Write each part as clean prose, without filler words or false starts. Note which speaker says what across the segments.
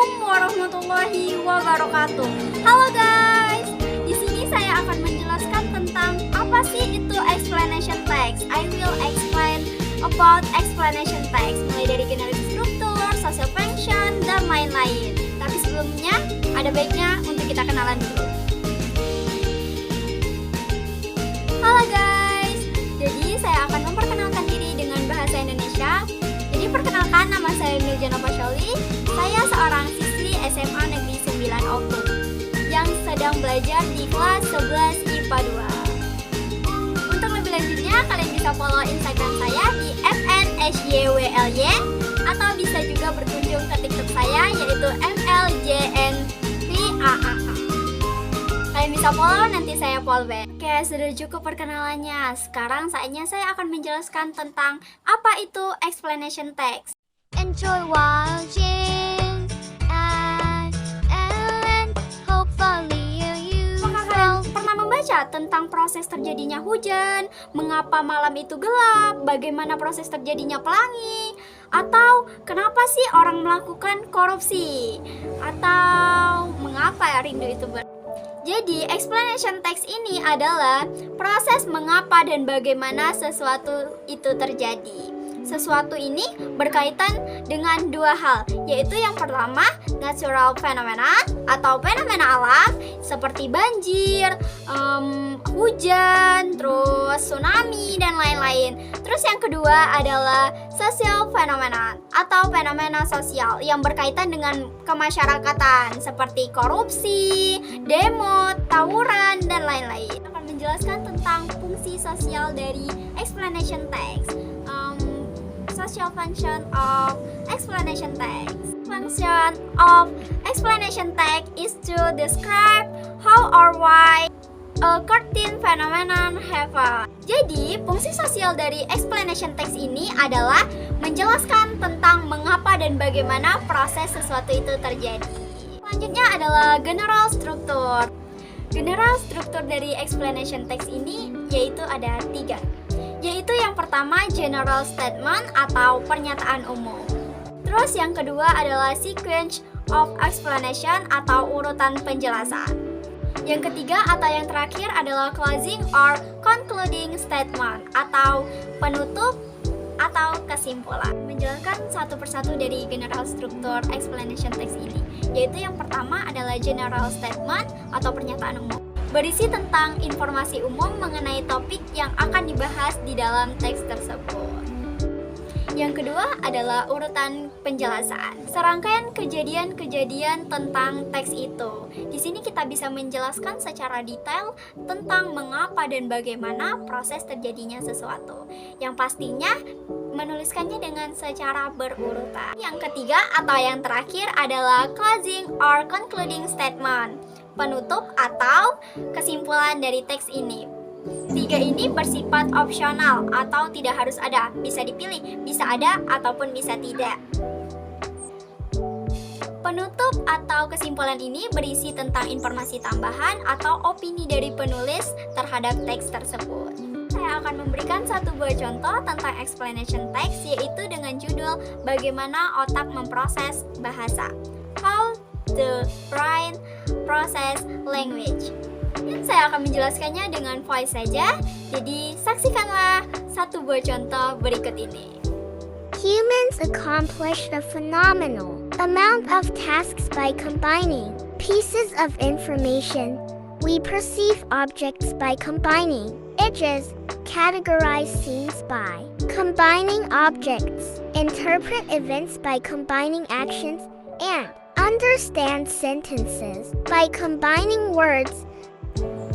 Speaker 1: Assalamualaikum warahmatullahi wabarakatuh. Halo guys, di sini saya akan menjelaskan tentang apa sih itu explanation text. I will explain about explanation text, mulai dari generasi struktur, social function, dan lain-lain. Tapi sebelumnya, ada baiknya untuk kita kenalan dulu. Halo guys, jadi saya akan memperkenalkan diri dengan bahasa Indonesia. Jadi perkenalkan, nama saya Nurjana Pasyoli. Saya seorang siswi SMA Negeri 9 Oku yang sedang belajar di kelas 11 IPA 2. Untuk lebih lanjutnya, kalian bisa follow Instagram saya di @sjwly atau bisa juga berkunjung ke TikTok saya yaitu mljnvaa. Kalian bisa follow, nanti saya follow back. Oke, sudah cukup perkenalannya. Sekarang saatnya saya akan menjelaskan tentang apa itu explanation text.
Speaker 2: Enjoy watching and hopefully you
Speaker 1: Apakah kalian pernah membaca tentang proses terjadinya hujan, mengapa malam itu gelap, bagaimana proses terjadinya pelangi, atau kenapa sih orang melakukan korupsi, atau mengapa rindu itu Jadi, explanation text ini adalah proses mengapa dan bagaimana sesuatu itu terjadi. Sesuatu ini berkaitan dengan dua hal, yaitu yang pertama, natural phenomena atau fenomena alam seperti banjir, hujan, terus tsunami, dan lain-lain. Terus yang kedua adalah social phenomena atau fenomena sosial yang berkaitan dengan kemasyarakatan seperti korupsi, demo, tawuran, dan lain-lain. Saya akan menjelaskan tentang fungsi sosial dari explanation text. Social function of explanation text. Function of explanation text is to describe how or why a certain phenomenon happen. Jadi, fungsi sosial dari explanation text ini adalah menjelaskan tentang mengapa dan bagaimana proses sesuatu itu terjadi. Selanjutnya adalah general struktur. General struktur dari explanation text ini yaitu ada 3. Yaitu yang pertama general statement atau pernyataan umum. Terus yang kedua adalah sequence of explanation atau urutan penjelasan. Yang ketiga atau yang terakhir adalah closing or concluding statement atau penutup atau kesimpulan. Menjelaskan satu persatu dari general struktur explanation text ini, yaitu yang pertama adalah general statement atau pernyataan umum, berisi tentang informasi umum mengenai topik yang akan dibahas di dalam teks tersebut. Yang kedua adalah urutan penjelasan, serangkaian kejadian-kejadian tentang teks itu. Di sini kita bisa menjelaskan secara detail tentang mengapa dan bagaimana proses terjadinya sesuatu. Yang pastinya menuliskannya dengan secara berurutan. Yang ketiga atau yang terakhir adalah closing or concluding statement, penutup atau kesimpulan dari teks ini. 3 ini bersifat opsional atau tidak harus ada, bisa dipilih, bisa ada ataupun bisa tidak. Penutup atau kesimpulan ini berisi tentang informasi tambahan atau opini dari penulis terhadap teks tersebut. Saya akan memberikan satu buah contoh tentang explanation text, yaitu dengan judul Bagaimana Otak Memproses Bahasa, How the Brain Process Language. Dan saya akan menjelaskannya dengan voice saja, jadi saksikanlah satu buah contoh berikut ini.
Speaker 2: Humans accomplish a phenomenal amount of tasks by combining pieces of information. We perceive objects by combining images, categorize scenes by combining objects, interpret events by combining actions, and understand sentences by combining words.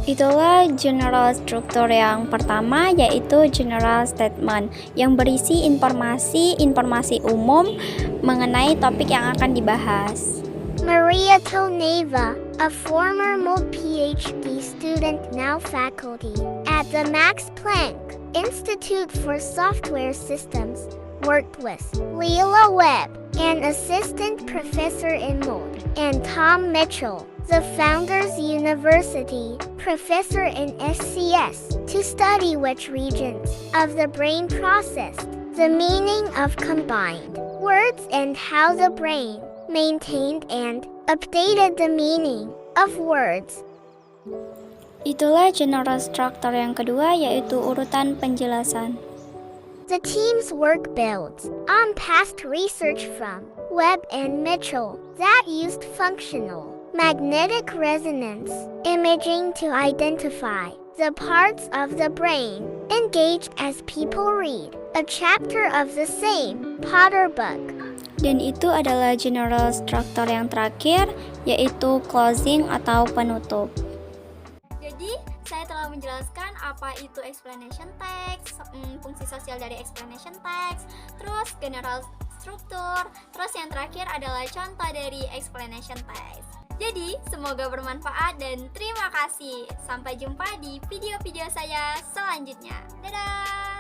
Speaker 3: Itulah general struktur yang pertama, yaitu general statement yang berisi informasi umum mengenai topik yang akan dibahas.
Speaker 2: Maria Toneva, a former MOOC PhD student now faculty at the Max Planck Institute for Software Systems, worked with Leila Webb, an assistant professor in MOOC, and Tom Mitchell, the Founders University professor in SCS, to study which regions of the brain processed the meaning of combined words and how the brain maintained, and updated the meaning of words.
Speaker 3: Itulah general structure yang kedua, yaitu urutan penjelasan.
Speaker 2: The team's work builds on past research from Webb and Mitchell that used functional magnetic resonance imaging to identify the parts of the brain engaged as people read a chapter of the same Potter book.
Speaker 3: Dan itu adalah general structure yang terakhir, yaitu closing atau penutup.
Speaker 1: Jadi, saya telah menjelaskan apa itu explanation text, fungsi sosial dari explanation text, terus general struktur, terus yang terakhir adalah contoh dari explanation text. Jadi, semoga bermanfaat dan terima kasih. Sampai jumpa di video-video saya selanjutnya. Dadah!